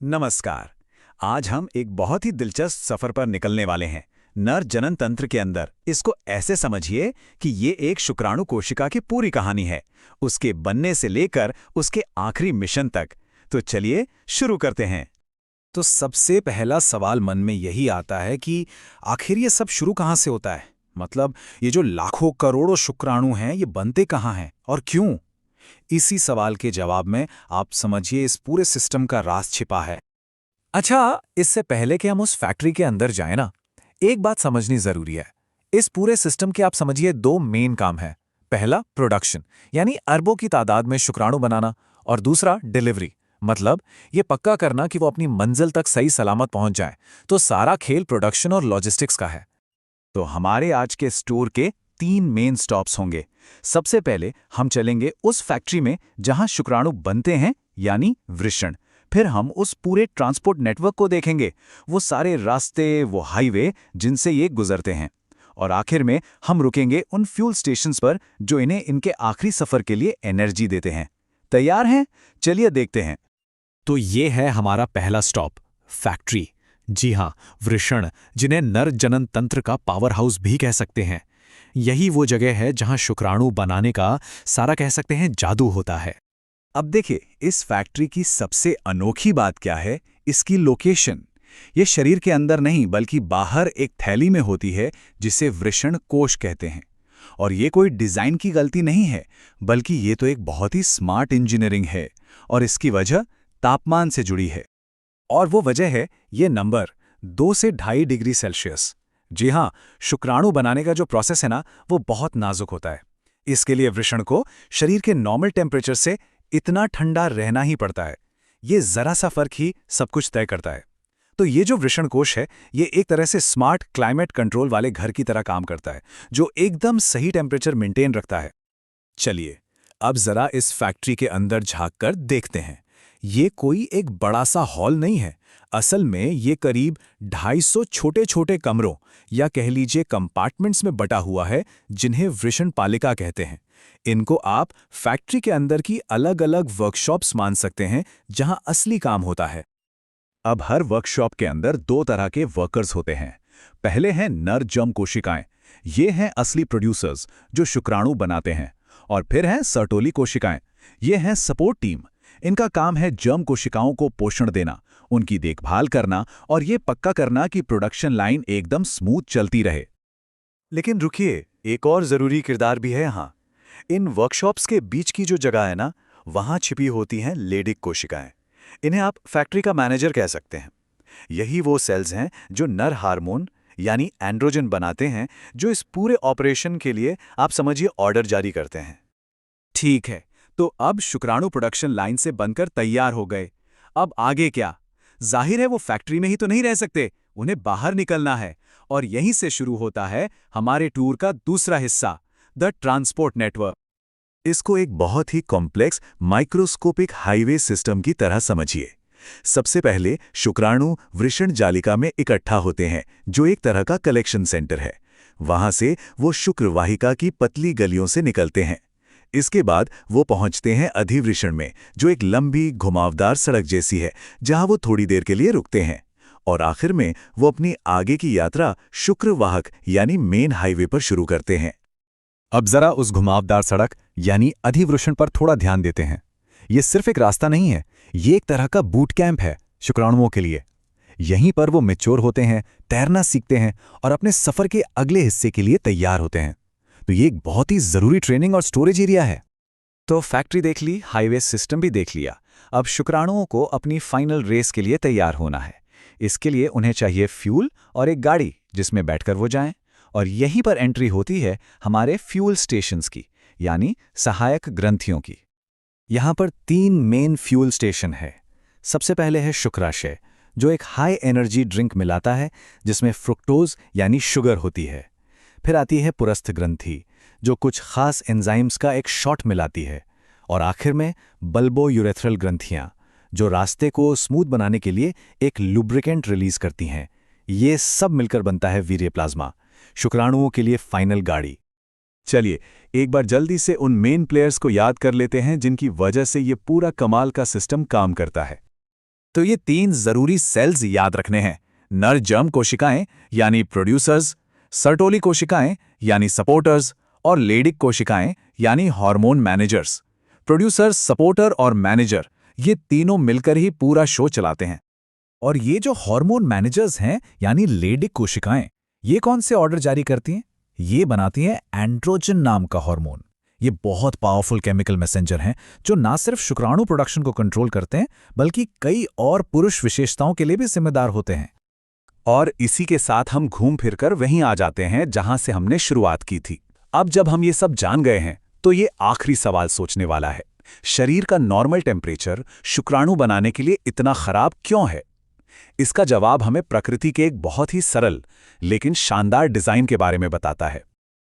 नमस्कार। आज हम एक बहुत ही दिलचस्प सफर पर निकलने वाले हैं। नर जनन तंत्र के अंदर इसको ऐसे समझिए कि ये एक शुक्राणु कोशिका की पूरी कहानी है, उसके बनने से लेकर उसके आखिरी मिशन तक। तो चलिए शुरू करते हैं। तो सबसे पहला सवाल मन में यही आता है कि आखिर ये सब शुरू कहाँ से होता है। मतलब ये जो लाखों करोड़ों शुक्राणु हैं ये बनते कहाँ हैं और क्यों। इसी सवाल के जवाब में आप समझिए इस पूरे सिस्टम का राज छिपा है। अच्छा, इससे पहले कि हम उस फैक्ट्री के अंदर जाएं ना, एक बात समझनी जरूरी है। इस पूरे सिस्टम के आप समझिए दो मेन काम हैं। पहला प्रोडक्शन, यानी अरबों की तादाद में शुक्राणु बनाना, और दूसरा डिलीवरी, मतलब ये पक्का करना कि वो अपनी मंजिल तक सही सलामत पहुंच जाए। तो सारा खेल प्रोडक्शन और लॉजिस्टिक्स का है। तो हमारे आज के स्टोर के 3 मेन स्टॉप्स होंगे। सबसे पहले हम चलेंगे उस फैक्ट्री में जहां शुक्राणु बनते हैं, यानी वृषण। फिर हम उस पूरे ट्रांसपोर्ट नेटवर्क को देखेंगे, वो सारे रास्ते, वो हाईवे जिनसे ये गुजरते हैं। और आखिर में हम रुकेंगे उन फ्यूल स्टेशंस पर जो इन्हें इनके आखिरी सफर के लिए एनर्जी देते हैं। तैयार हैं? चलिए देखते हैं। तो ये है हमारा पहला स्टॉप, फैक्ट्री। जी हाँ, वृषण, जिन्हें नर जनन तंत्र का पावर हाउस भी कह सकते हैं। यही वो जगह है जहां शुक्राणु बनाने का सारा कह सकते हैं जादू होता है। अब देखिए, इस फैक्ट्री की सबसे अनोखी बात क्या है? इसकी लोकेशन। ये शरीर के अंदर नहीं बल्कि बाहर एक थैली में होती है जिसे वृषण कोश कहते हैं। और ये कोई डिजाइन की गलती नहीं है, बल्कि ये तो एक बहुत ही स्मार्ट इंजीनियरिंग है। और इसकी वजह तापमान से जुड़ी है। और वो वजह है ये नंबर 2 से 2.5 डिग्री सेल्सियस। जी हाँ, शुक्राणु बनाने का जो प्रोसेस है ना, वो बहुत नाजुक होता है। इसके लिए वृषण को शरीर के नॉर्मल टेम्परेचर से इतना ठंडा रहना ही पड़ता है। ये जरा सा फर्क ही सब कुछ तय करता है। तो ये जो वृषण कोश है, ये एक तरह से स्मार्ट क्लाइमेट कंट्रोल वाले घर की तरह काम करता है, जो एकदम सही टेम्परेचर मेंटेन रखता है। चलिए, अब जरा इस फैक्ट्री के अंदर झांककर देखते हैं। ये कोई एक बड़ा सा हॉल नहीं है। असल में ये करीब 250 छोटे छोटे कमरों, या कह लीजिए कंपार्टमेंट्स में बटा हुआ है, जिन्हें वृषण पालिका कहते हैं। इनको आप फैक्ट्री के अंदर की अलग अलग वर्कशॉप्स मान सकते हैं, जहां असली काम होता है। अब हर वर्कशॉप के अंदर 2 तरह के वर्कर्स होते हैं। पहले हैं नर जर्म कोशिकाएं। ये हैं असली प्रोड्यूसर्स जो शुक्राणु बनाते हैं। और फिर हैं सर्टोली कोशिकाएं। ये हैं सपोर्ट टीम। इनका काम है जर्म कोशिकाओं को पोषण देना, उनकी देखभाल करना और ये पक्का करना कि प्रोडक्शन लाइन एकदम स्मूथ चलती रहे। लेकिन रुकिए, एक और जरूरी किरदार भी है यहाँ। इन वर्कशॉप्स के बीच की जो जगह है ना, वहां छिपी होती हैं लेडिक कोशिकाएं। इन्हें आप फैक्ट्री का मैनेजर कह सकते हैं। यही वो सेल्स हैं जो नर हार्मोन यानी एंड्रोजन बनाते हैं, जो इस पूरे ऑपरेशन के लिए आप समझिए ऑर्डर जारी करते हैं। ठीक है, तो अब शुक्राणु प्रोडक्शन लाइन से बनकर तैयार हो गए। अब आगे क्या? जाहिर है वो फैक्ट्री में ही तो नहीं रह सकते, उन्हें बाहर निकलना है। और यहीं से शुरू होता है हमारे टूर का दूसरा हिस्सा, द ट्रांसपोर्ट नेटवर्क। इसको एक बहुत ही कॉम्प्लेक्स माइक्रोस्कोपिक हाईवे सिस्टम की तरह समझिए। सबसे पहले शुक्राणु वृषण जालिका में इकट्ठा होते हैं, जो एक तरह का कलेक्शन सेंटर है। वहां से वो शुक्रवाहिका की पतली गलियों से निकलते हैं। इसके बाद वो पहुंचते हैं अधिवृषण में, जो एक लंबी घुमावदार सड़क जैसी है, जहां वो थोड़ी देर के लिए रुकते हैं। और आखिर में वो अपनी आगे की यात्रा शुक्रवाहक यानी मेन हाईवे पर शुरू करते हैं। अब जरा उस घुमावदार सड़क यानी अधिवृषण पर थोड़ा ध्यान देते हैं। ये सिर्फ एक रास्ता नहीं है, ये एक तरह का बूट कैंप है शुक्राणुओं के लिए। यहीं पर वो मैच्योर होते हैं, तैरना सीखते हैं और अपने सफर के अगले हिस्से के लिए तैयार होते हैं। तो ये एक बहुत ही जरूरी ट्रेनिंग और स्टोरेज एरिया है। तो फैक्ट्री देख ली, हाईवे सिस्टम भी देख लिया। अब शुक्राणुओं को अपनी फाइनल रेस के लिए तैयार होना है। इसके लिए उन्हें चाहिए फ्यूल और एक गाड़ी जिसमें बैठकर वो जाएं। और यहीं पर एंट्री होती है हमारे फ्यूल स्टेशंस की, यानी सहायक ग्रंथियों की। यहां पर 3 मेन फ्यूल स्टेशन है। सबसे पहले है शुक्राशय, जो एक हाई एनर्जी ड्रिंक मिलाता है जिसमें फ्रुक्टोज यानी शुगर होती है। फिर आती है पुरस्थ ग्रंथि, जो कुछ खास एंजाइम्स का एक शॉट मिलाती है। और आखिर में बल्बो यूरेथ्रल ग्रंथियां, जो रास्ते को स्मूथ बनाने के लिए एक लुब्रिकेंट रिलीज करती हैं। ये सब मिलकर बनता है वीर्य प्लाज्मा, शुक्राणुओं के लिए फाइनल गाड़ी। चलिए, एक बार जल्दी से उन मेन प्लेयर्स को याद कर लेते हैं जिनकी वजह से ये पूरा कमाल का सिस्टम काम करता है। तो ये 3 जरूरी सेल्स याद रखने हैं। नर जर्म कोशिकाएं यानी प्रोड्यूसर्स, सर्टोली कोशिकाएं यानी सपोर्टर्स और लेडिक कोशिकाएं यानी हार्मोन मैनेजर्स। प्रोड्यूसर, सपोर्टर और मैनेजर ये तीनों मिलकर ही पूरा शो चलाते हैं। और ये जो हार्मोन मैनेजर्स हैं यानी लेडिक कोशिकाएं, ये कौन से ऑर्डर जारी करती हैं? ये बनाती हैं एंड्रोजन नाम का हार्मोन। ये बहुत पावरफुल केमिकल मैसेंजर हैं जो ना सिर्फ शुक्राणु प्रोडक्शन को कंट्रोल करते हैं बल्कि कई और पुरुष विशेषताओं के लिए भी जिम्मेदार होते हैं। और इसी के साथ हम घूम फिरकर वहीं आ जाते हैं जहां से हमने शुरुआत की थी। अब जब हम ये सब जान गए हैं तो ये आखिरी सवाल सोचने वाला है, शरीर का नॉर्मल टेम्परेचर शुक्राणु बनाने के लिए इतना खराब क्यों है? इसका जवाब हमें प्रकृति के एक बहुत ही सरल लेकिन शानदार डिजाइन के बारे में बताता है।